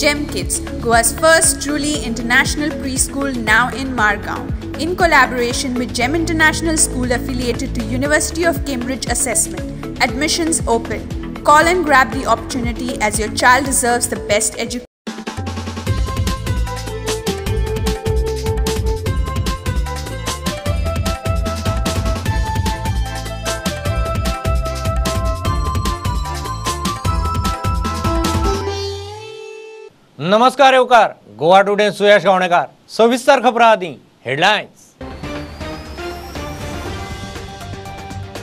GEM Kids, Goa's first truly international preschool now in Margao. In collaboration with GEM International School affiliated to University of Cambridge Assessment. Admissions open. Call and grab the opportunity as your child deserves the best education. नमस्कार येवकार Goa today Suyash Gavnekar सविस्तर खबरां आदी headlines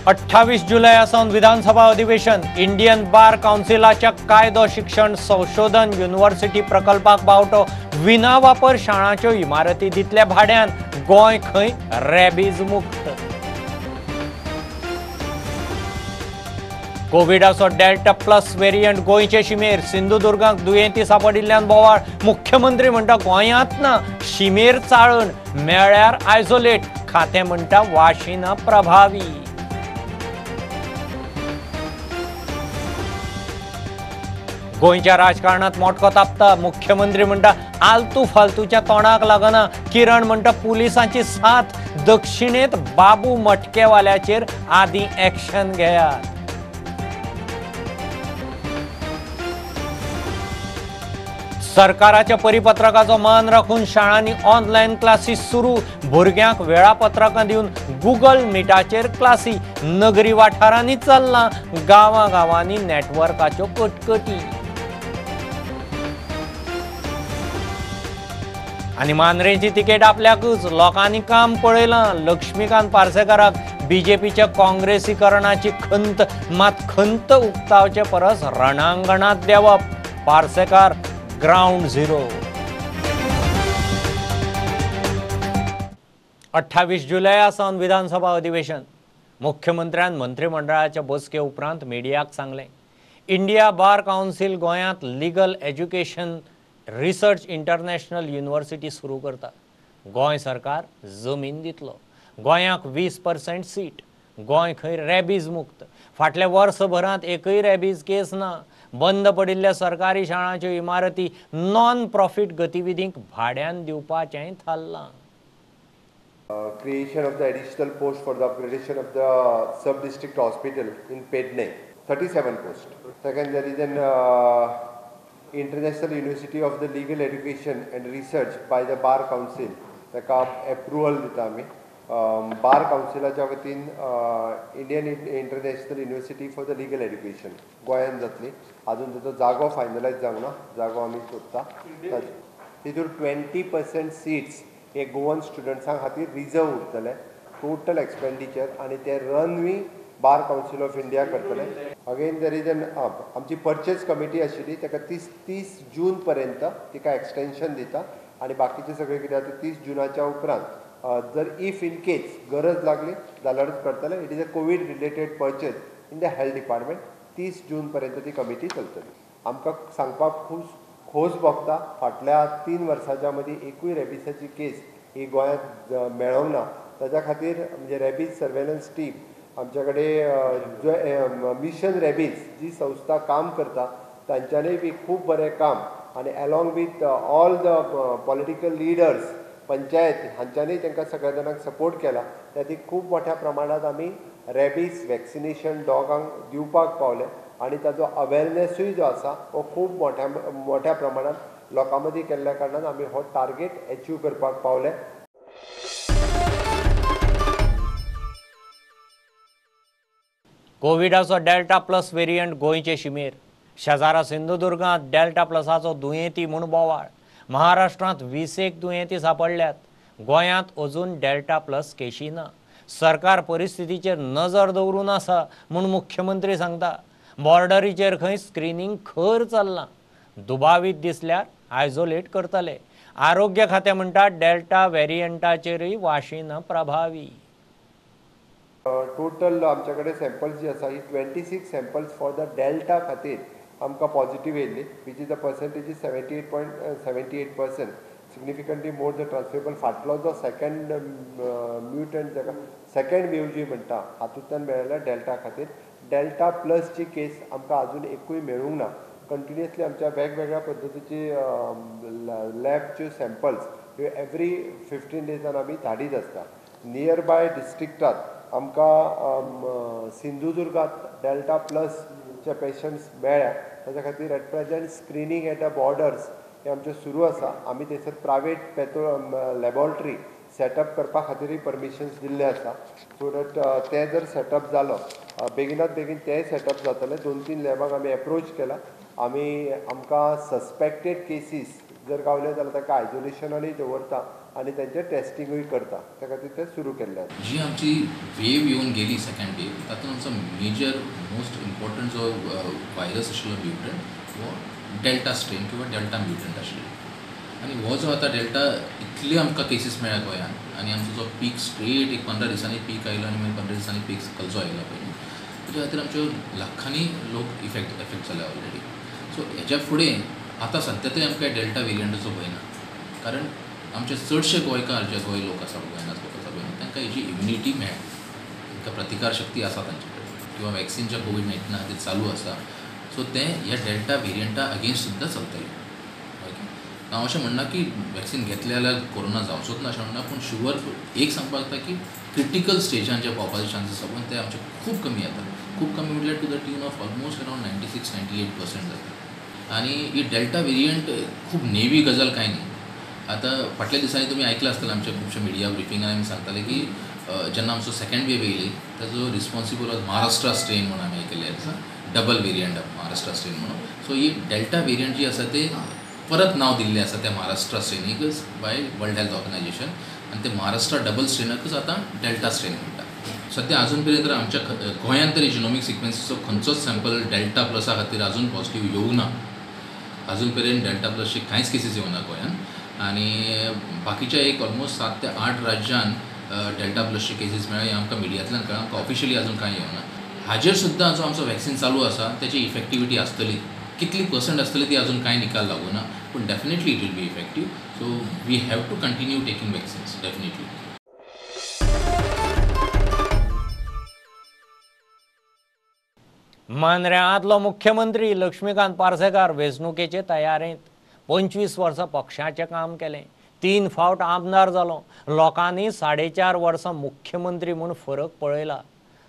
28 जुलयासावन विधानसभा अधिवेशन Indian बार काउन्सिलाच्या कायदो शिक्षण संशोधन university प्रकल्पाक बावटो विना वापर शाळांच्यो इमारती दितल्या भाड्यान गोंय खंय रॅबीज मुक्त कोविडाचो डेल्टा प्लस व्हेरियंट गोंयचे शिमेर सिंधुदुर्गाक दुयेंती सापडिल्ल्यान बोवाळ मुख्यमंत्री म्हणटा गोंयांत ना शिमेर चाळण मेळ्यार आयसोलेट खातें म्हणटा वाशीन प्रभावी गोंयच्या राजकारणात मोठको तापता मुख्यमंत्री म्हणटा आलतू फालतूच्या तोंडाक लागना किरण म्हणटा पुलिसांची साथ दक्षिणेत बाबू मटकेवाल्याचेर आदी एक्शन घेयात सरकाराच्या परिपत्रकाचो मान राखून शाळांनी ऑनलायन क्लासीस सुरू भुरग्यांक वेळापत्रकां दिवन गुगल मिटाचेर क्लासी नगरी वाठारांनी चल्ला गांवांनी नेटवर्काच्यो कटकटी आनी मांद्रेची तिकेट आपल्याकूच लोकांनी काम पळयलां लक्ष्मीकांत पार्सेकाराक बीजेपीच्या काँग्रेसीकरणाची खंत मात खंत उक्तावचे परस रणांगणात देवप पार्सेकार ग्राउंड झिरो 28 जुलयासावन विधानसभा अधिवेशन मुख्यमंत्र्यान मंत्रिमंडळाच्या बसके उपरांत मिडियाक सांगले इंडिया बार काउन्सिल गोंयांत legal education research international university सुरू करता गोंय सरकार जमीन दितलो गोंयांक 20% सीट गोंय खंय रॅबीज मुक्त फाटल्या वर्सभरांत एकय रॅबीज केस ना बंद पडिल्ल्या सरकारी शाळांच्यो इमारती नॉन प्रॉफिट गतिविधींक भाड्यान दिवपाचें थारलां creation of the additional post for the upgradation of the sub-district hospital in Pedne, 37 posts. Second, there is an International University of the Legal Education and Research by the Bar Council. ताका approval दिता आमी बार काउन्सिलाच्या वतीन Indian international university for the legal education गोंयांत जातली अजून ताचो जागो finalise जावंक ना जागो आमी सोदता तितूर 20% सीट्स हे गोवन स्टुडंट्सां खातीर रिजर्व उरतले टोटल एक्सपेंडिचर आनी ते रनवी बार काउन्सिल ऑफ इंडिया करतले अगेन देर इज एन आमची परचेज कमिटी आशिल्ली ताका 30 जून पर्यंत तिका एक्सटेंशन दिता आनी बाकीचे सगळे कितें आसा 30 जुनाच्या उपरांत जर इफ इन केस गरज लागली जाल्यारच करतले it is a Covid related purchase in the health department 30 जून पर्यंत ती कमिटी चलतली आमकां सांगपाक खूब खोस भोगता फाटल्या 3 वर्सांच्या मदीं एकूय रॅबीसाची केस ही गोंयांत मेळोंक ना ताच्या खातीर म्हणजे रॅबीज सर्वेलन्स टीम आमच्या कडेन मिशन रॅबीज जी संस्था काम करता तांच्यांनी बी खूब बरें काम आनी along with all the political leaders panchayat हांच्यांनी तांकां सगळ्या जाणांक सपोर्ट केला त्या खातीर खूब मोठ्या प्रमाणांत आमी रॅबीज वॅक्सिनेशन डॉगांक दिवपाक पावले आनी ताचो अवेरनेसूय जो आसा हो खूब मोठ्या प्रमाणांत लोकां मदीं केल्ल्या कारणान आमी हो टार्गेट एचीव करपाक पावले कोविडाचो डेल्टा प्लस व्हेरियंट गोंयचे शिमेर शेजारा सिंधुदुर्गांत डेल्टा प्लसाचो दुयेंती म्हूण बोवाळ महाराष्ट्रांत 21 दुयेंती सापडल्यात गोंयांत अजून डेल्टा प्लस केशी ना सरकार परिस्थितीचेर नजर दवरून आसा म्हूण मुख्यमंत्री सांगता बॉर्डरीचेर खंय स्क्रीनिंग खर चल्लां दुबावीत दिसल्यार आयसोलेट करतले आरोग्य खातें म्हणटा डेल्टा व्हेरियंटाचेरय वाशीन प्रभावी टोटल आमचे कडेन सॅम्पल्स जी आसा ही 26 सॅम्पल्स फॉर द डेल्टा खातीर आमकां पॉझिटिव्ह येयल्ली which is the percentage is 78.78% significantly more the transferable फाटलो जो सेकंड म्युटंट जाका सेकंड वेव जी म्हणटा हातूंतल्यान मेळ्ळ्या डेल्टा खातीर डेल्टा प्लसची केस आमकां अजून एकूय मेळूंक ना कंटिन्युअसली आमच्या वेगवेगळ्या पद्धतीची लॅबच्यो सॅम्पल्स ह्यो एवरी 15 डेजान आमी धाडीत आसता. नियर बाय डिस्ट्रिक्टात आमकां सिंधुदुर्गात डेल्टा प्लसचे पेशंट्स मेळ्ळ्या. ताच्या खातीर at present screening at the borders हे आमचें सुरू आसा. आमी थंयसर प्रायवेट लॅबॉरेटरी सेटअप करपा खातीरय परमिशन्स दिल्ले आसा. सो दॅट ते जर सेटअप जालो बेगिनात बेगीन तेय सेटअप जातले. 2-3 लॅबाक आमी एप्रोच केला. आमकां सस्पेक्टेड केसीस जर गावले जाल्यार ताका आयसोलेशनानूय दवरता आनी तेंचें टेस्टिंगूय करता. त्या खातीर ते सुरू केल्ले आसा. जी आमची वेव येवन गेली सेकंड वेव, तातूंत आमचो मेजर मोस्ट इम्पॉर्टंट जो व्हायरस आशिल्लो म्युटंट वो डेल्टा स्ट्रेन किंवा डेल्टा म्युटंट आशिल्लो. आनी हो जो आतां डेल्टा इतले आमकां केसीस मेळ्ळ्या गोंयांत आनी आमचो जो पीक स्ट्रेट एक 15 दिसांनी पीक आयलो आनी मागीर 15 दिसांनी पीक खंयचो आयलो पळय, ताच्या खातीर आमच्यो लाखांनी लोक इफेक्ट जाल्या ऑलरेडी. सो हेच्या फुडें आतां सद्या तरी आमकां डेल्टा वेरियंटाचो भंय ना. कारण आमचे चडशे गोंयकार जे गोंय लोक आसा गोंयांत लोक आसा पळय तांकां हेजी इम्युनिटी मेळ्ळ्या, तांकां प्रतिकार शक्ती आसा तांचे कडेन किंवा वॅक्सिन जे कोविड-19 खातीर चालू आसा. सो ते ह्या डेल्टा वेरियंटा अगेन्स्ट सुद्दां चलतले. ओके, हांव अशें म्हणना की वॅक्सिन घेतले जाल्यार कोरोना जावचोच ना अशें म्हणना, पूण शुवर एक सांगपाक जाता की क्रिटिकल स्टेजान जे पावपाचे चान्सीस आसा पळय ते आमचे खूब कमी येता. खूब कमी म्हटल्यार to the tune of almost around 96-98% जाता. आनी ही डेल्टा वेरियंट खूब नेवी गजाल कांय न्ही. आतां फाटल्या दिसांनी तुमी आयकलां आसतलें आमच्या खुबश्या मिडिया ब्रिफिंगान आमी सांगताले की जेन्ना आमचो सेकंड वेव येयली ताजो रिस्पॉन्सिबल वॉज महाराष्ट्रा स्ट्रेन म्हणून आमी आयकल्लें आसा, double variant of Maharashtra strain म्हणून. सो ही डेल्टा वेरियंट जी आसा ते परत नांव दिल्लें आसा त्या महाराष्ट्रा स्ट्रेनीकच बाय वर्ल्ड हेल्थ ऑर्गनायझेशन, आनी ते महाराष्ट्रा डबल स्ट्रेनाकच आतां डेल्टा स्ट्रेन म्हणटा. सद्या अजून पर्यंत तर आमच्या गोंयांत तरी जिनोमीक सिक्वेन्सीचो खंयचोच सॅम्पल डेल्टा प्लसा खातीर अजून पॉझिटिव्ह येवंक ना. अजून पर्यंत डेल्टा प्लसचे कांयच केसीस येवना गोंयांत. आनी बाकीच्या एक ऑलमोस्ट 7 ते 8 राज्यान डेल्टा प्लसचे केसीस मेळ्ळे हें आमकां मिडियांतल्यान कळ्ळां. आमकां ऑफिशियली अजून कांय येवना. हाजेर सुद्दां जो आमचो वॅक्सिन चालू आसा तेची इफेक्टिविटी आसतली. कितली पर्संट आसतली ती अजून कांय निकाल लागूना, पूण definitely it will be effective. So we have to continue taking vaccines definitely. मांद्र्यांतलो मुख्यमंत्री लक्ष्मीकांत पार्सेकार वेंचणुकेचे तयारेंत 25 वर्सां पक्षाचें काम केलें. 3 फावट आमदार जालो. लोकांनी 4.5 वर्सां मुख्यमंत्री म्हूण फरक पळयला.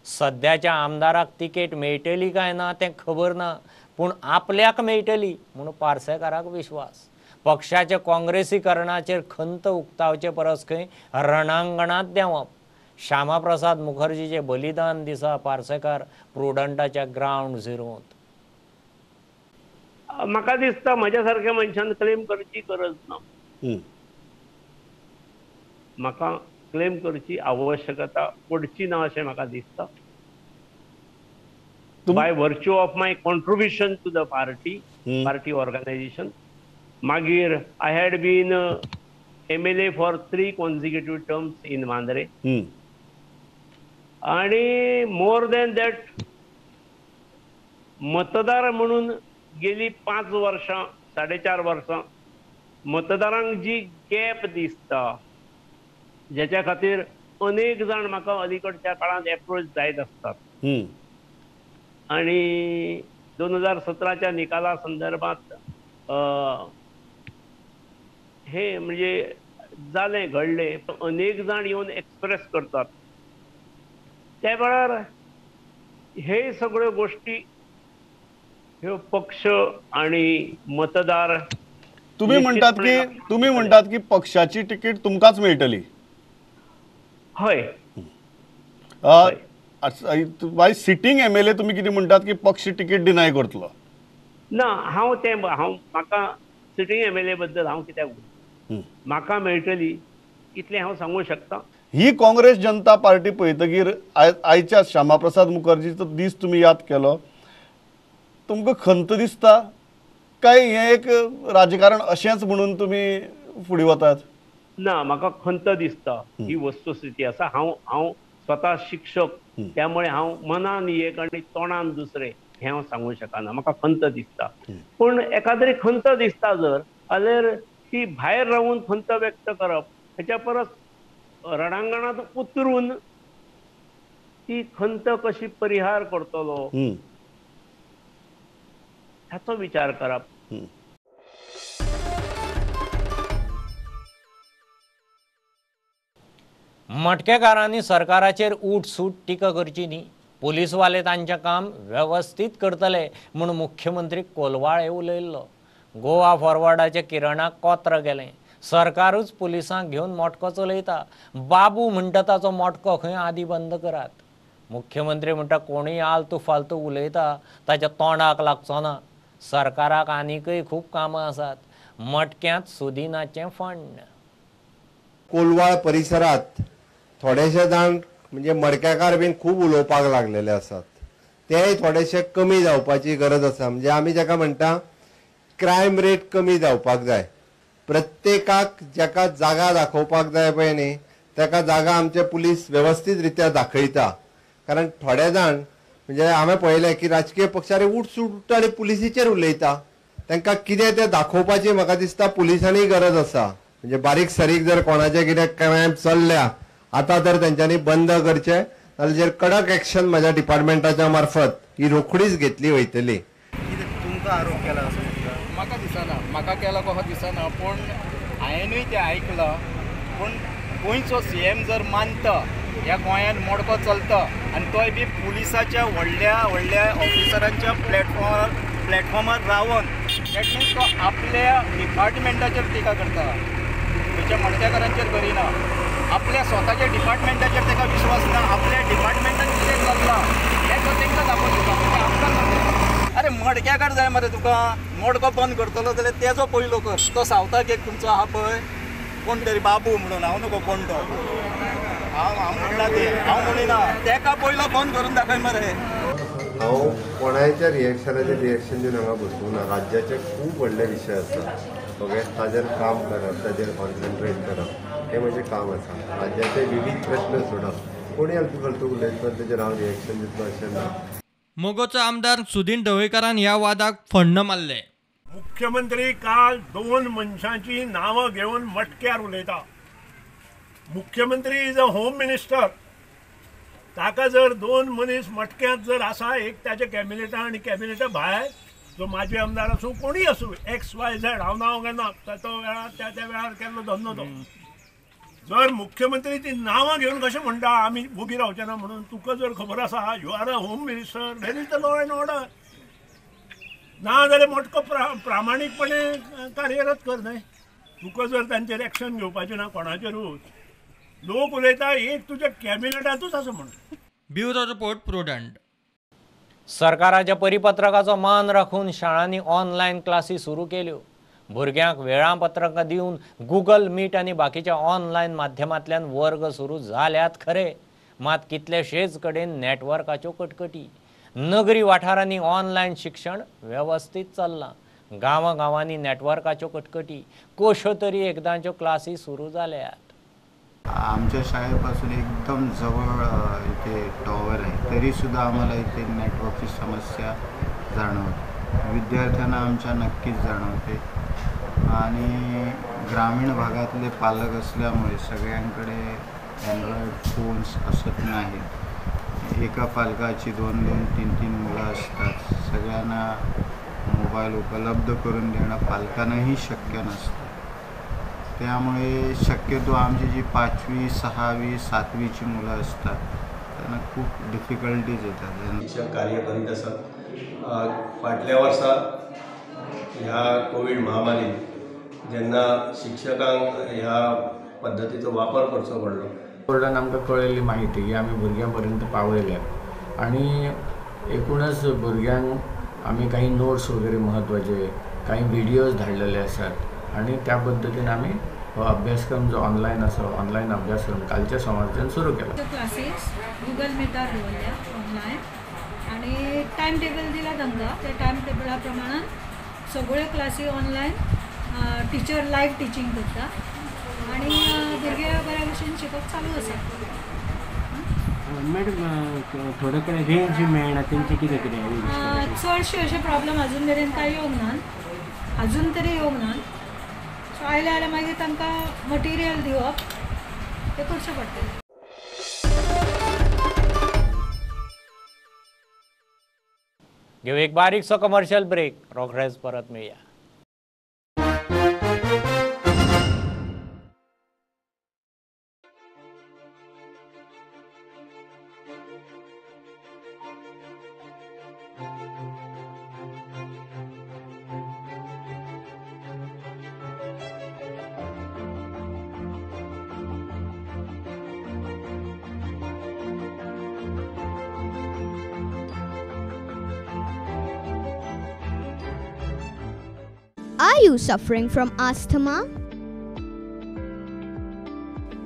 सद्याच्या आमदाराक तिकेट मेळटली काय ना तें खबर ना, पूण आपल्याक मेळटली म्हूण पार्सेकाराक विश्वास. पक्षाच्या काँग्रेसीकरणाचेर खंत उक्तावचे परस खंय रणांगणांत देंवप. श्यामाप्रसाद मुखर्जीचे बलिदान दिसा पार्सेकार प्रुडंटाच्या ग्रावंड झिरोंत. म्हाका दिसता म्हज्या सारक्या मनशान क्लेम करची गरज ना. म्हाका क्लेम करची आवश्यकता पडची ना अशें म्हाका दिसता. By virtue of my contribution to the party organisation. मागीर I had been MLA for 3 consecutive terms in Mandrem. आणि मोर दॅन दॅट मतदार म्हणून गेली 5 वर्सां 4.5 वर्सां मतदारांक जी गॅप दिसता ज्याच्या खातीर अनेक जाण म्हाका अलीकडच्या काळात एप्रोच जायत असतात. आणि 2017च्या निकाला संदर्भात हे म्हणजे जालें घडलें अनेक जाण येवन एक्सप्रेस करतात. त्या वेळार हे सगळ्यो गोष्टी ह्यो पक्ष आणि मतदार तुम्ही म्हणतात की पक्षाची तिकीट तुमकांच मेळटली. हय, बाय सिटींग MLA तुम्ही कितें म्हणटात की पक्ष तिकीट डिनाय करतलो. ना हांव म्हाका सिटींग MLA बद्दल हांव कित्याक म्हाका मेळटली इतलें हांव सांगूंक शकता. ही काँग्रेस जनता पार्टी पळयतकीर आयच्या श्यामाप्रसाद मुखर्जीचो दीस तुम्ही याद केलो, तुमकां खंत दिसता काय हें एक राजकारण अशेंच म्हणून तुम्ही फुडें वतात? ना, म्हाका खंत दिसता. ही वस्तुस्थिती आसा. हांव स्वता शिक्षक, त्यामुळे हांव मनान एक आनी तोंडान दुसरे हें हांव सांगूंक शकना. म्हाका खंत दिसता. पूण एखाद्री खंत दिसता जर जाल्यार ती भायर रावून खंत व्यक्त करप हेच्या परस रणांगणात उतरून ती खंत कशी परिहार करतलो हाचो विचार करप. मटकेकारांनी सरकाराचेर उठसूट टिका करची न्ही. पुलीसवाले तांचें काम वेवस्थीत करतले म्हूण मुख्यमंत्री कोलवाळे उलयल्लो. गोवा फॉरवर्डाचे किरणाक कोत्र गेलें. सरकारूच पुलिसांक घेवन मोटको चलयता. बाबू म्हणटा ताचो मोटको खंय आदी बंद करात. मुख्यमंत्री म्हणटा कोणीय आलतू फालतू उलयता ताच्या तोंडाक लागचो ना. सरकाराक आनीकय खूब कामां आसात. मटक्यांत सुदिनाचें फंड. कोलवाळ परिसरात थोडेशे जाण म्हणजे मडकेकार बीन खूब उलोवपाक लागलेले आसात. तेय थोडेशे कमी जावपाची गरज आसा. म्हणजे आमी जाका म्हणटा क्रायम रेट कमी जावपाक जाय. प्रत्येकाक जाका जागा दाखोवपाक जाय पळय न्ही ताका जागा आमचे पुलीस वेवस्थीत रित्या दाखयता. कारण थोडे जाण म्हणजे हांवें पळयलें की राजकीय पक्षार उठसूट आनी पुलिसीचेर उलयता. तांकां कितें तें दाखोवपाची म्हाका दिसता पुलिसांनी गरज आसा. म्हणजे बारीक सारीक जर कोणाचे कितें क्रायम चल्ल्या आतां तर तेंच्यांनी बंद करचें. ताजेर कडक एक्शन म्हाज्या डिपार्टमेंटाच्या मार्फत ही रोखडीच घेतली वयतली. तुमकां आरोप केला असो म्हाका दिसना. म्हाका केला कहो दिसना. पूण हांवेंनूय तें आयकलां. पूण गोंयचो CM जर मानता ह्या गोंयांत मोडको चलता आनी तोय बी पुलिसाच्या व्हडल्या व्हडल्या ऑफिसरांच्या प्लॅटफॉर्मार रावन दॅट मिन्स तो आपल्या डिपार्टमेंटाचेर टिका करता. खंयच्या मडकेकारांचेर करिना. आपल्या स्वताच्या डिपार्टमेंटाचेर ताका विश्वास ना. आपल्या डिपार्टमेंटान कितें चल्लां हें तो तांकां दाखोवन दिता. म्हणजे आमकां सांगता अरे मडकेकार जाय मरे तुका मोडको बंद करतलो जाल्यार तेजो पयलो कर. तो सावताक एक तुमचो आहा पळय कोण तरी बाबू म्हणून हांव नको कोण तो हांव म्हणटा ते हांव म्हणिना तेका पयलो बंद करून दाखय मरे. हांव कोणाच्या रिएक्शनाचेर रिएक्शन दिवन हांगा बसूंक ना. राज्याचे खूब व्हडले विशय आसा. ओके ताजेर काम करप ताजेर कॉन्सन्ट्रेट करप हें म्हजें काम आसा. राज्याचे विविध प्रश्न सोडप. कोणी फालतू फालतू उलयता ताजेर हांव रिएक्शन दितलो अशें ना. मोगोचो आमदार सुदीन ढवळकारान ह्या वादाक फण्ण मारले. मुख्यमंत्री काल 2 मनशांची नांवां घेवन मटक्यार उलयता. मुख्यमंत्री इज अ होम मिनिस्टर. ताका जर 2 मनीस मटक्यांत जर आसा एक ताच्या कॅबिनेटा आनी कॅबिनेटा भायर जो माजी आमदार आसूं कोणीय आसूं XYZ हांव नांव घेना तो वेळार त्या वेळार केल्लो धंदो तो. जर मुख्यमंत्री ती नांवां घेवन कशें म्हणटा आमी भोगी रावचे ना म्हणून. तुका जर खबर आसा you are a home minister there is the law and order. ना जाल्यार मोटको प्रामाणीकपणे कार्यरत कर न्हय. तुका जर तांचेर एक्शन घेवपाचें ना कोणाचेरूच. लोक उलयता एक तुज्या कॅबिनेटांतूच आसा म्हणून. Bureau report prudent. सरकाराच्या परिपत्रकाचो मान राखून शाळांनी ऑनलायन क्लासी सुरू केल्यो. भुरग्यांक वेळापत्रकां दिवन गुगल मीट आनी बाकीच्या ऑनलायन माध्यमांतल्यान वर्ग सुरू जाल्यात खरे. मात कितलेशेच कडेन नेटवर्काच्यो कटकटी. नगरी वाठारांनी ऑनलायन शिक्षण वेवस्थीत चल्लां. गांवांनी नेटवर्काच्यो कटकटी. कश्यो तरी एकदांच्यो क्लासी सुरू जाल्यात. आमच्या शाळेपासून एकदम जवळ इथे टॉवर आहे तरी सुद्धा आम्हाला इथे नेटवर्कची समस्या जाणवते. विद्यार्थ्यांना आमच्या नक्कीच जाणवते. आणि ग्रामीण भागातले पालक असल्यामुळे सगळ्यांकडे अँड्रॉइड फोन्स असत नाहीत. एका पालकाची 2-2, 3-3 मुलं असतात. सगळ्यांना मोबाईल उपलब्ध करून देणं पालकांनाही शक्य नसतं. त्यामुळे शक्यतो आमची जी 5वी, 6वी, 7वीची मुलं असतात त्यांना खूप डिफिकल्टीज येतात. शिक्षण कार्य करीत आसात. फाटल्या वर्सा ह्या कोविड महामारीत जेन्ना शिक्षकांक ह्या पद्दतीचो वापर करचो पडलो बोर्डान आमकां कळयल्ली माहिती की आमी भुरग्यां पर्यंत पावयल्यात आणि एकूणच भुरग्यांक आमी काही नोट्स वगैरे महत्वाचे काही व्हिडिओज धाडलेले आसात आणि त्या पद्धतीने आम्ही हो अभ्यासक्रम जो ऑनलाईन आसा ऑनलाईन अभ्यासक्रम कालच्या सोमारच्यान सुरू केला. क्लासेस गुगल मिटार दवरल्या ऑनलायन आणि टायम टेबल दिला तांकां. त्या टायम टेबला प्रमाण सगळ्यो classy online teacher live teaching करता आणि भुरगे बऱ्या भशेन शिकप चालू आसा. मॅडम थोडे कडेन रेंज मेळना तेंचे कितें कितें चडशे अशे प्रॉब्लेम अजून मेरेन काय येवंक ना. अजून तरी येवंक ना. सो आयले जाल्यार मागीर तांकां मटिरियल दिवप ते करचें पडटलें. घेऊ एक बारीकसो कमर्शियल ब्रेक, रोखडेच परत मिळूया. Are you suffering from asthma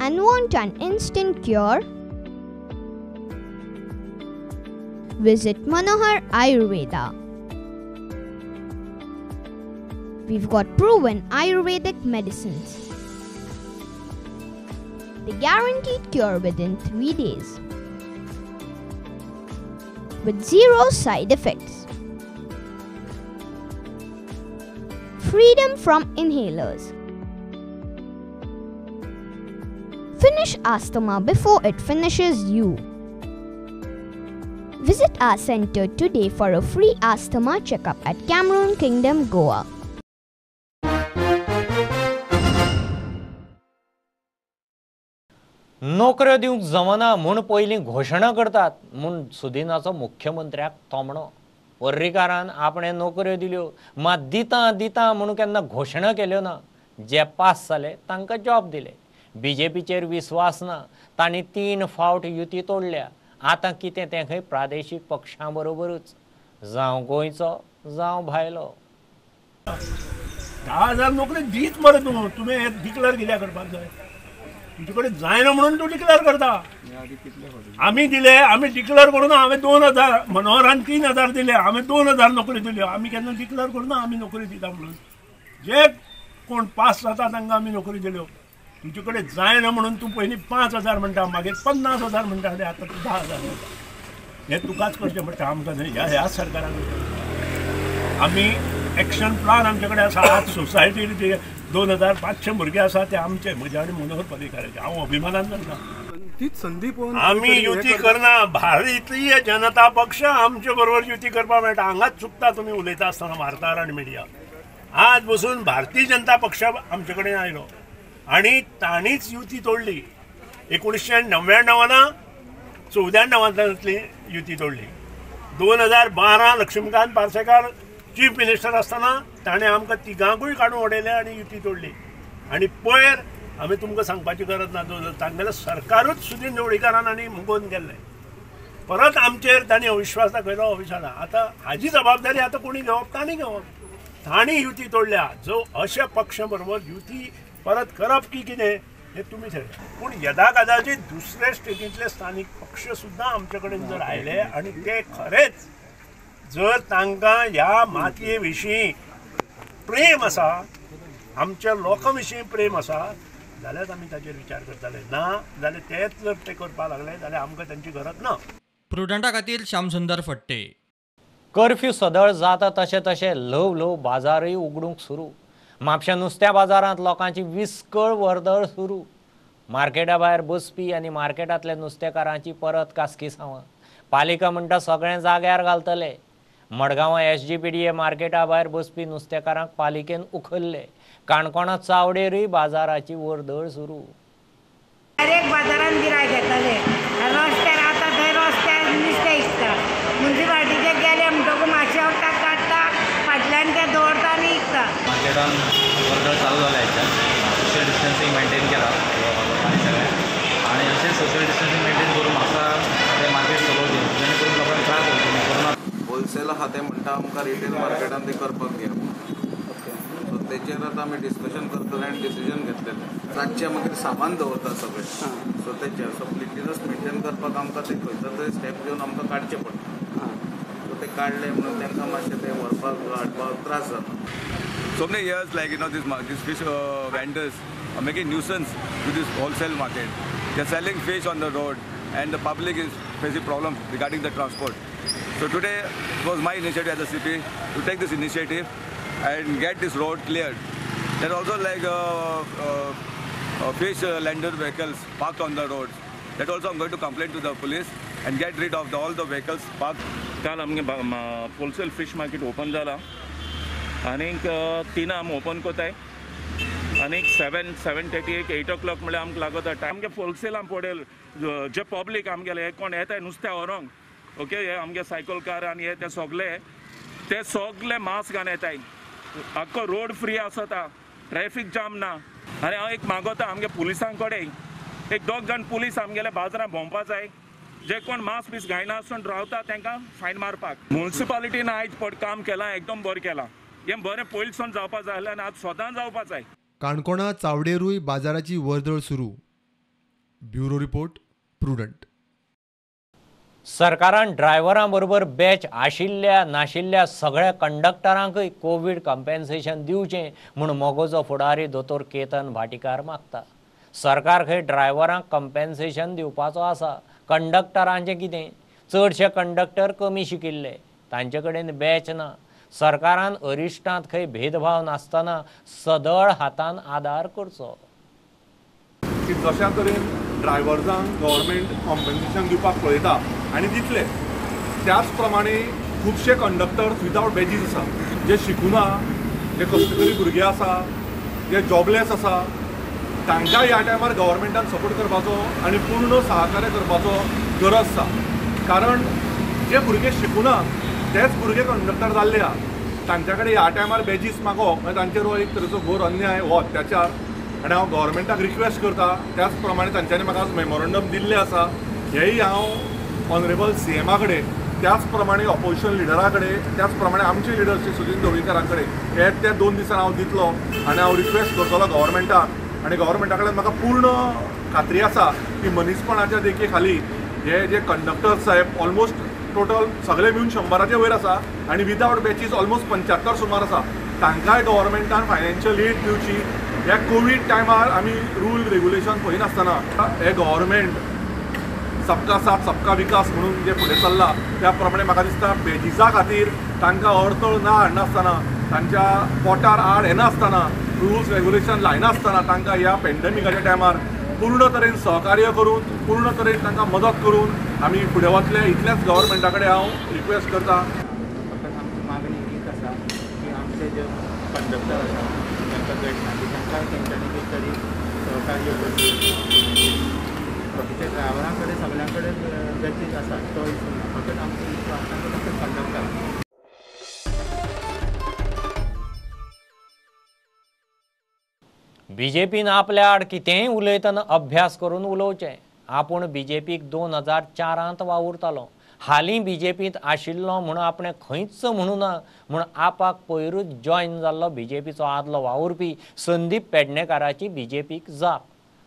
and want an instant cure? Visit Manohar Ayurveda. We've got proven Ayurvedic medicines. They guaranteed cure within 3 days with 0 side effects. Freedom from inhalers. Finish asthma before it finishes you. Visit our center today for a free asthma checkup at Cameron Kingdom, Goa. नोकऱ्यो दिवंक जमना म्हूण पयलीं घोशणा करतात म्हूण सुदिनाचो मुख्यमंत्र्याक तोमणो. पर्रीकारान आपणे नोकऱ्यो दिल्यो मात दिता म्हणून केन्ना घोशणा केल्यो ना. जे पास जाले तांकां जॉब दिले. बीजेपीचेर विस्वास ना. तांणी 3 फावट युती तोडल्या. आतां कितें तें खंय प्रादेशीक पक्षां बरोबरूच, जावं गोंयचो जावं भायलो. 10,000 नोकरी दीत मरे तूं. तुमी हे डिक्लेअर कित्याक करपाक जाय? तुजे कडेन जायना म्हणून तूं डिक्लेअर करता. आमी दिले, आमी डिक्लेअर करूं ना. हांवें 2,000, मनोहरान 3,000 दिले. हांवें 2,000 नोकरी दिल्यो. आमी केन्ना डिक्लेअर करूं ना आमी नोकरी दिता म्हणून. जे कोण पास जाता तांकां आमी नोकरी दिल्यो. तुजे कडेन जायना म्हणून तूं पयलीं 5,000 म्हणटा, मागीर 50,000 म्हणटा, आनी आतां तूं 10,000 म्हणटा. हें तुकाच करचें पडटा, आमकां न्हय. ह्या सरकारान आमी एक्शन प्लान आमचे कडेन आसा. आज सोसायटी 2,500 भुरगे आसा ते आमचे, म्हजे आनी मनोहर पर्रीकाराचे. हांव अभिमानान सांगता. तीच संधी पळोवन आमी युती करना. भारतीय जनता पक्ष आमचे बरोबर युती करपाक मेळटा. हांगाच चुकता तुमी उलयता आसतना वार्ताहर आनी मिडिया. आज बसून भारतीय जनता पक्ष आमचे कडेन आयलो आनी तांणीच युती तोडली. 1999 94 युती तोडली. 2012 लक्ष्मीकांत पार्सेकार चीफ मिनिस्टर आसतना ताणें आमकां तिगांकूय काडून उडयलें आनी युती तोडली. आनी पयर आमी तुमकां सांगपाची गरज ना. तांगेलें सरकारूच सुदीन ढवळीकारान आनी मुगोवन गेल्लें. परत आमचेर तांणी अविश्वास दाखयलो. अविश्वासा आतां हाजी जबाबदारी आतां कोणी घेवप? तांणी घेवप. तांणी युती तोडल्या. जो अशा पक्षा बरोबर युती परत करप की कितें हें तुमी ठरयता. पूण येदा कदाची दुसरे स्टेटींतले स्थानीक पक्ष सुद्दां आमचे कडेन जर आयले आनी ते खरेंच जर तांकां ह्या मातये विशीं प्रेम आसा, आमच्या लोकां विशीं प्रेम आसा, जाल्यार आमी ताचेर विचार करतले. ना जाल्यार तेच जर ते करपाक लागले जाल्यार आमकां तांची गरज ना. प्रुडंटा खातीर श्यामसुंदर फडते. कर्फ्यू सदळ जाता तशें तशें ल्हव बाजारय उगडूंक सुरू. म्हापशा नुस्त्या बाजारांत लोकांची विस्कळ वर्दळ सुरू. मार्केटा भायर बसपी आनी मार्केटांतल्या नुस्तेकारांची परत कासकीसांवां. पालिका म्हणटा सगळें जाग्यार घालतले. मडगांवां SGPDA मार्केटा भायर बसपी नुस्तेकारांक पालिकेन उखल्ले. काणकोणां चावडेरय बाजाराची वर्दळ सुरू. डायरेक्ट बाजारांत गिरायक येताले. रस्त्यार आतां थंय रस्त्यार नुस्तें विकता. म्युन्सिपाल्टीचे गेले म्हणटकूच मातशें वखदाक काडटा, फाटल्यान ते दवरता आनी विकता. मार्केटान वर्दळ चालू जाला हेच्यान. सोशल डिस्टन्सिंग मेंटेन केला लोकांनी सगळें. आनी अशें सोशल डिस्टन्सिंग मेंटेन करून म्हाका तें मार्केट चलोवं दी, जेणे करून लोकांक त्रास जावचो कोरोना. होलसेल आहा ते म्हणटा आमकां रिटेल मार्केटान ते करपाक दिया. सो तेचेर आतां आमी डिस्कशन करतले आनी डिसिजन घेतलेलें. रातचें मागीर सामान दवरता सगळें. सो तेचेर सो क्लिनिनस मेंटेन करपाक आमकां ते खंयसर तरी स्टेप घेवन आमकां काडचें पडटा. सो ते काडले म्हणून तांकां मातशें ते व्हरपाक हाडपाक त्रास जाता. So many years, like these fish vendors are making nuisance to this wholesale market. They're selling fish on the road, and the public is facing problems regarding the transport. So today it was my initiative as a CP to take this initiative and get this road cleared. There are also like fish landed vehicles parked on the roads. That also I'm going to complain to the police and get rid of all the vehicles parked काल आमगे wholesale fish market open जाला आनीक 3 आम open कोताय आनीक 7:30 8 o'clock म्हळ्यार आमकां लागता टायम आमगे होलसेल आम पडेल जे पब्लीक आमगेले हे कोण येताय नुस्तें व्हरोंक ओके हे आमगे सायकलकार आनी हे ते सगळे मास्क घालून येताय आख्खो रोड फ्री आसता ट्रॅफिक जाम ना आनी हांव एक मागोता आमगे पुलिसां कडेन एक 2 जाण पुलीस आमगेले बाजारांत भोंवपा जाय जे कोण मास्क बीस घायना आसून रावता तांकां फायन मारपाक म्युनिसिपालिटीन आयज काम केलां एकदम बरें केलां हें बरें पयलींसून जावपा जाय आसलें आनी आतां स्वता जावपा जाय काणकोणा चावडेरूय बाजाराची वर्दळ सुरू ब्युरो रिपोर्ट प्रुडंट सरकारान ड्रायव्हरां बरोबर बॅच आशिल्ल्या नाशिल्ल्या सगळ्या कंडक्टरांकय कोविड कंपेन्सेशन दिवचें म्हूण मोगोचो फुडारी दोतोर केतन भाटीकार मागता सरकार खंय ड्रायव्हरांक कंपेन्सेशन दिवपाचो आसा कंडक्टरांचें कितें चडशे कंडक्टर कमी शिकिल्ले तांचे कडेन बॅच ना सरकारान अरिश्टांत खंय भेदभाव नासतना सदळ हातान आदार करचो की जशा तरेन ड्रायव्हर्सांक गव्हर्मेंट कॉम्पेन्सेशन दिवपाक पळयता आनी दितले त्याच प्रमाणे खुबशे कंडक्टर्स विदावट बॅजीस आसा जे शिकुना जे कश्टकरी भुरगे आसा जे जॉबलेस आसा तांकां ह्या टायमार गव्हर्मेंटान सपोर्ट करपाचो आनी पूर्ण सहकार्य करपाचो गरज आसा कारण जे भुरगे शिकुना तेच भुरगे कंडक्टर जाल्ले आहा तांच्या कडेन ह्या टायमार बॅजीस मागोवप म्हणजे तांचेर हो एक तरेचो घोर अन्याय हो अत्याचार आनी हांव गव्हर्मेंटाक रिक्वेस्ट करता त्याच प्रमाणे तांच्यांनी म्हाका मेमोरंडम दिल्ले आसा हेय हांव ऑनरेबल CMA कडेन त्याच प्रमाणे ऑपोजिशन लिडरा कडेन त्याच प्रमाणे आमचे लिडर श्री सुदीन ढवळीकरां कडेन हे त्या 2 दिसान हांव दितलो आनी हांव रिक्वेस्ट करतलो गव्हर्मेंटाक आनी गव्हर्मेंटा कडेन म्हाका पूर्ण खात्री आसा की मनीसपणाच्या देखे खाली जे कंडक्टर्स साहेब ऑलमोस्ट टोटल सगळे मिळून 100च्या वयर आसा आनी विदावट बॅचीस ऑलमोस्ट 75 सुमार आसा तांकांय गव्हर्मेंटान फायनान्शियल एड दिवची ह्या कोवीड टायमार आमी रूल रेग्युलेशन पळयनासतना हे गव्हर्मेंट सबका साथ सबका विकास म्हणून जे फुडें चल्ला त्या प्रमाणे म्हाका दिसता बॅजीसा खातीर तांकां अडथळ ना हाडनासतना तांच्या पोटार आड येनासतना रुल्स रेग्युलेशन लायनासतना तांकां ह्या पॅन्डेमिकाच्या टायमार पूर्ण तरेन सहकार्य करून पूर्ण तरेन तांकां मदत करून आमी फुडें वतले इतलेंच गव्हर्मेंटा कडेन हांव रिक्वेस्ट करता आमची मागणी हीच आसा की आमचे जे कंडक्टर आसा तांकां गट तांकां तेंच्यांनी कितें तरी सहकार्य करचें बाकीच्या ड्रायव्हरां कडेन सगळ्यां कडेन बॅचीस आसा तो फकत आमचे कंडक्टर बीजेपीन आपल्या आड कितेंय उलयतना अभ्यास करून उलोवचें आपूण बीजेपीक 2004 वावुरतालो हालीं बीजेपींत आशिल्लो म्हूण आपणें खंयच म्हणूं ना म्हूण आपाक पयरूच जॉयन जाल्लो बीजेपीचो आदलो वावुरपी संदीप पेडणेकाराची बीजेपीक जाप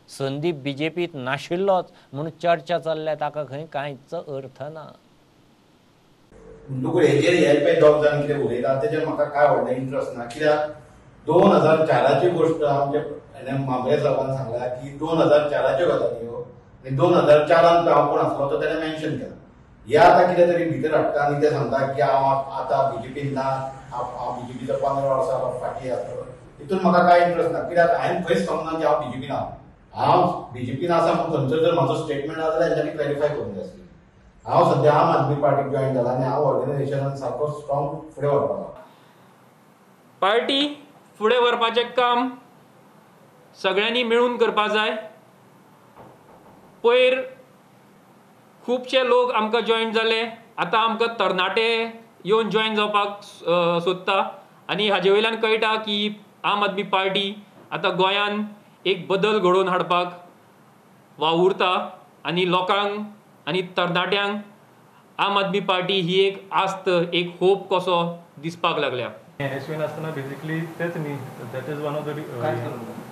संदीप बीजेपीत नाशिल्लोच म्हूण चर्चा चल्ल्या ताका खंय कांयच अर्थ ना हेजेर हेल्पेज दोग जाण कितें उलयता तेजेर म्हाका कांय व्हडलें इंट्रस्ट ना कित्याक 2004ची गोष्ट आमच्या मामले साहेबान सांगला की 2004च्यो गजाली ह्यो आनी 2004 हांव कोण आसलो तो तेणें मेन्शन केला हे आतां कितें तरी भितर हाडटा आनी ते सांगता की हांव आतां बीजेपीन ना हांव बीजेपीचो 15 वर्सां फाटीं आसलो हितून म्हाका कांय इंट्रस्ट ना कित्याक हांवें खंयच सांगना की हांव बीजेपीन आहा हांव बीजेपीन आसा म्हूण खंयचो जर म्हाजो स्टेटमेंट आसा जाल्यार तेंच्यांनी क्लॅरिफाय करूंक जाय आसली हांव सद्या आम आदमी पार्टीक जॉयन जाला आनी हांव ऑर्गनायझेशनान सारको स्ट्रॉंग फुडें व्हरपाक पार्टी फुडें व्हरपाचें काम सगळ्यांनी मेळून करपाक जाय पयर खुबशे लोक आमकां जॉयन जाले आतां आमकां तरणाटे येवन जॉयन जावपाक सोदता आनी हाजे वयल्यान कळटा की आम आदमी पार्टी आतां गोंयान एक बदल घडोवन हाडपाक वावुरता आनी लोकांक आनी तरणाट्यांक आम आदमी पार्टी ही एक आस्त एक होप कसो दिसपाक लागल्या एसवी नासतना बेसिकली तेच न्ही that is one of the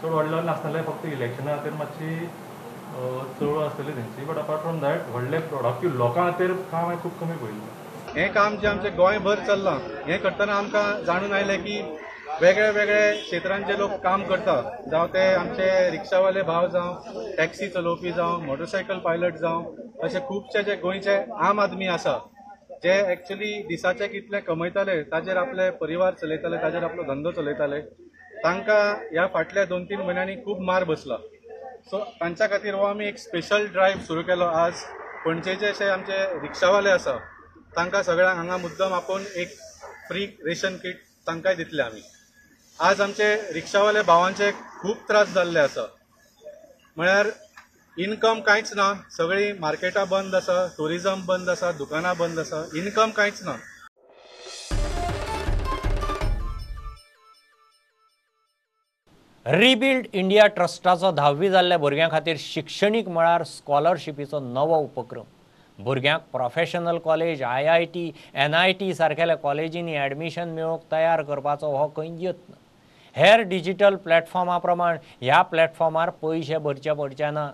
चड व्हडलो नासताले फक्त इलेक्शना खातीर मातशी चळवळ आसतली तेंची बट अपार्ट फ्रॉम दॅट व्हडले प्रोडक्टीव लोकां खातीर काम हांवें खूब कमी पळयलें हें काम जें आमचें गोंयभर चल्लां हें करतना आमकां जाणून आयलें की वेगळे वेगळे क्षेत्रांत जे लोक काम करता जावं ते आमचे रिक्षावाले भाव जावं टॅक्सी चलोवपी जावं मोटरसायकल पायलट जावं अशे खुबशे जे गोंयचे आम आदमी आसा जे एक्चुअली दिसाचे कितले कमयताले ताजेर आपले परिवार चलयताले ताजेर आपलो धंदो चलयताले तांकां ह्या फाटल्या 2-3 म्हयन्यांनी खूब मार बसला सो तांच्या खातीर हो आमी एक स्पेशल ड्रायव्ह सुरू केलो आज पणजेचे अशे आमचे रिक्षावाले आसा तांकां सगळ्यांक हांगा मुद्दम आपोवन एक फ्री रेशन किट तांकांय दितले आमी. आज आमचे रिक्षावाले भावांचे खूब त्रास जाल्ले आसा. म्हळ्यार इनकम कांयच ना, सगळीं मार्केटां बंद आसा, टुरिजम बंद आसा, दुकानां बंद आसा, इनकम कांयच ना. रिबिल्ड इंडिया ट्रस्टाचो 10वी जाल्ल्या भुरग्यां खातीर शिक्षणीक मळार स्कॉलरशिपीचो नवो उपक्रम. भुरग्यांक प्रोफेशनल कॉलेज, IIT, NIT सारकेल्या कॉलेजींनी ॲडमिशन मेळोवंक तयार करपाचो हो खंय यत्न. हेर डिजिटल प्लॅटफॉर्मा प्रमाण ह्या प्लॅटफॉर्मार पयशे भरचे पडचे ना.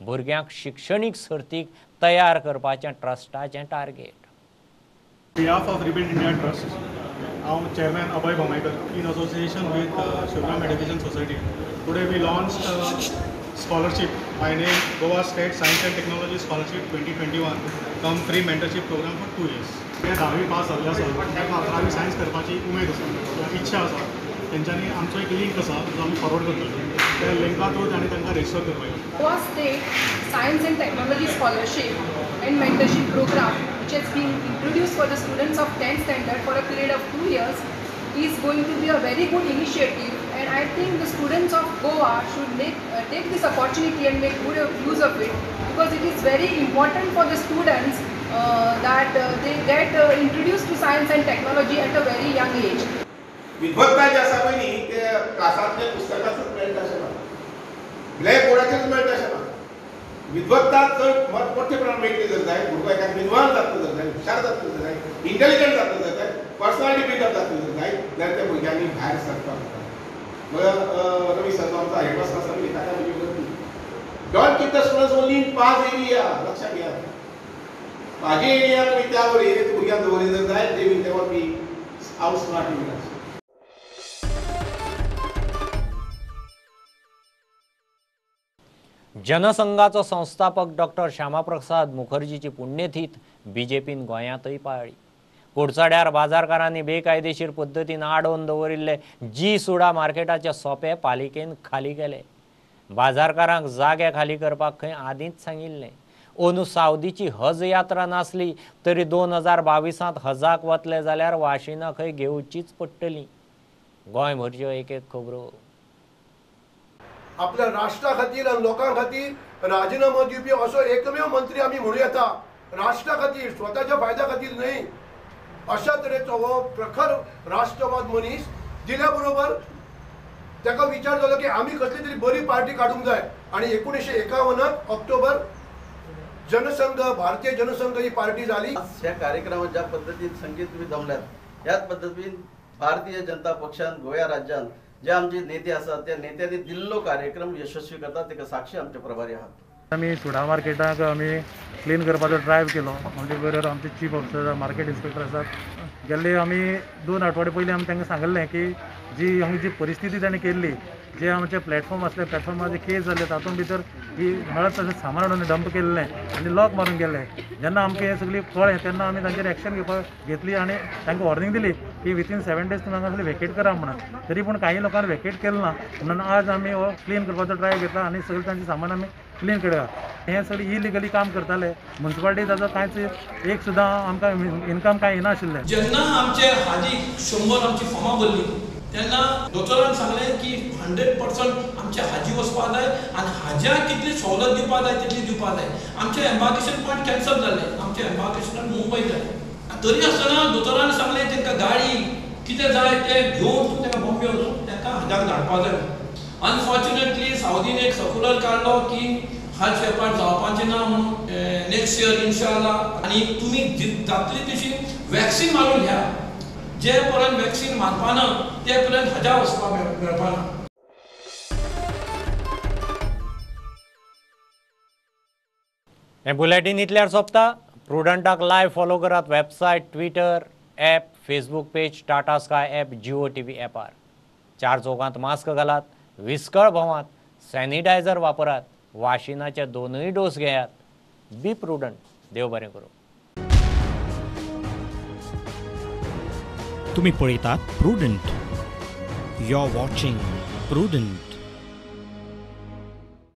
भुरग्यांक शिक्षणीक सर्तीक तयार करपाचें ट्रस्टाचें target. behalf of Rebuild India Trust, I'm Chairman Abhay Bhamaikar in association with Shubham Education Society. Today we launched scholarship by name Goa State Science and Technology Scholarship 2021 come free mentorship program for 2 years. ते 10वी pass जाल्ले आसा, तांकां 11वी science करपाची उमेद आसा, इच्छा आसा, तेंच्यांनी आमचो एक लिंक आसा जो आमी फॉरवर्ड करतले. त्या लिंका थ्रू तांणी तांकां रजिस्टर करपाचें. Goa State Science and Technology Scholarship and Mentorship Program, which has been introduced for the students of 10th standard for a period of 2 years, is going to be a very good initiative, and I think the students of Goa should take this opportunity and make good use of it, because it is very important for the students that they get introduced to science and technology at a very young age. विद्वत्ता जे आसा पळय न्ही ते क्लासांतले पुस्तकाचोच मेळटा अशें ना, black बोर्डाचेर मेळटा अशें ना. विद्वत्ता चड मोठ्या प्रमाणात मेळटली जर जाय, भुरगो एका विद्वान जातलो जर जाय, हुशार जातलो जर जाय, इंटेलिजंट जातलो जर जाय, पर्सनालिटी बिल्डअप जातलो जर जाय, जाल्यार त्या भुरग्यांनी भायर सरपाक जाय. रवी सर आमचो हेडमास्टर आसा पळय ताका म्हणजे don't keep the students only in pass area. लक्षात घ्या, म्हाज्या एरियान आमी त्या एरियेंत भुरग्यांक दवरली जर जाय, they will never be outsmarting us. जनसंघाचो संस्थापक डॉक्टर श्यामाप्रसाद मुखर्जीची पुण्यतिथी बीजेपीन गोंयांतय पाळ्ळी. कुडचड्यार बाजारकारांनी बेकायदेशीर पद्दतीन आडोवन दवरिल्ले सुडा मार्केटाचे सोपे पालिकेन खाली केले. बाजारकारांक जागे खाली करपाक खंय आदींच सांगिल्लें. अंदू सावदीची हज यात्रा नासली तरी 2022 हजाक वतले जाल्यार वाशिनां खंय घेवचीच पडटलीं. गोंयभरच्यो एक एक खबरो. आपल्या राष्ट्रा खातीर आनी लोकां खातीर राजिनामो दिवपी असो एकमेव मंत्री आमी म्हणूं येता. राष्ट्रा खातीर, स्वताच्या फायद्या खातीर न्हय. अशा तरेचो हो प्रखर राष्ट्रवाद मनीस दिल्या बरोबर ताका विचार जालो की आमी कसली तरी बरी पार्टी काडूंक जाय. आणि 1951 ऑक्टोबर जनसंघ, भारतीय जनसंघ ही पार्टी झाली. ह्या कार्यक्रमात ज्या पद्धतीन संगीत तुम्ही जमल्यात, ह्याच पद्धतीन भारतीय जनता पक्षान गोंया राज्यात जे आमचे नेते असतात त्या नेत्यांनी दिल्लो कार्यक्रम यशस्वी करतात, ताका साक्षी आमचे प्रभारी आहात. आमी सुडा मार्केटाक आमी क्लीन करपाचो ड्रायव्ह केलो. म्हणजे बरोबर आमचे चीफ ऑफिसर, मार्केट इन्स्पेक्टर आसात, गेल्ले आमी 2 आठवडे पयलीं आमी तांकां सांगलें की जी परिस्थिती तांणी केल्ली, जे आमचे प्लॅटफॉर्म आसले, प्लॅटफॉर्मार जे केस जाल्ले तातूंत भितर ही मेळत तशें सामान हाडून डंप केल्लें आनी लॉक मारून गेल्ले. जेन्ना आमकां हें सगळी कळ्ळें तेन्ना आमी तांचेर एक्शन घेतली आनी तांकां वॉर्निंग दिली की विथीन 7 days तुमी हांगा वेकेट करा म्हणून. तरी पूण काही लोकांनी वेकेट केलें ना म्हणून आज आमी हो क्लीन करपाचो ट्राय घेतला आनी सगळें तांचें सामान आमी क्लीन केल्या. हें सगळें इलिगली काम करताले. म्युन्सिपालिटी ताजो कांयच एक सुद्दां आमकां इनकम कांय येनाशिल्लें. जेन्ना आमचे हाजी 100 आमची फॉर्मां भरली तेन्ना दोतोरान सांगलें की 100% आमचे हाजी वचपाक जाय आनी हाज्याक कितली सवलत दिवपाक जाय तितली दिवपाक जाय. आमचे एम्बार्केशन पॉयंट कॅन्सल जाल्ले, आमचे एम्बार्केशनाक मुंबय जाय. तरी आसतना दोतोरान सांगलें तांकां गाडी कितें जाय तें घेवन तूं तांकां बॉम्बे वचून तांकां हाज्याक धाडपाक जाय. अनफॉर्च्युनेटली सावदीन एक सर्कुलर काडलो की हज वेपार जावपाचें ना म्हणून नेक्स्ट इयर इन्शाअल्लाह. आनी तुमी जातली तशी वॅक्सीन मारून घ्या. जे पर्यंत वॅक्सीन मारपाना ते पर्यंत हजा वचपाक मेळपाना. हे बुलेटिन इतल्यार सोंपता. प्रुडंटाक लायव्ह फॉलो करात. Website, Twitter, app, Facebook page, Tata Sky app, Jio TV ॲपार. 4 चौगांत मास्क घालात, विस्कळ भोंवात, सॅनिटायझर वापरात, वाशिनाचे 2य डोस घेयात. बी प्रुडंट. देव बरें करूं. तुम्ही पळयतात Prudent. You are watching prudent.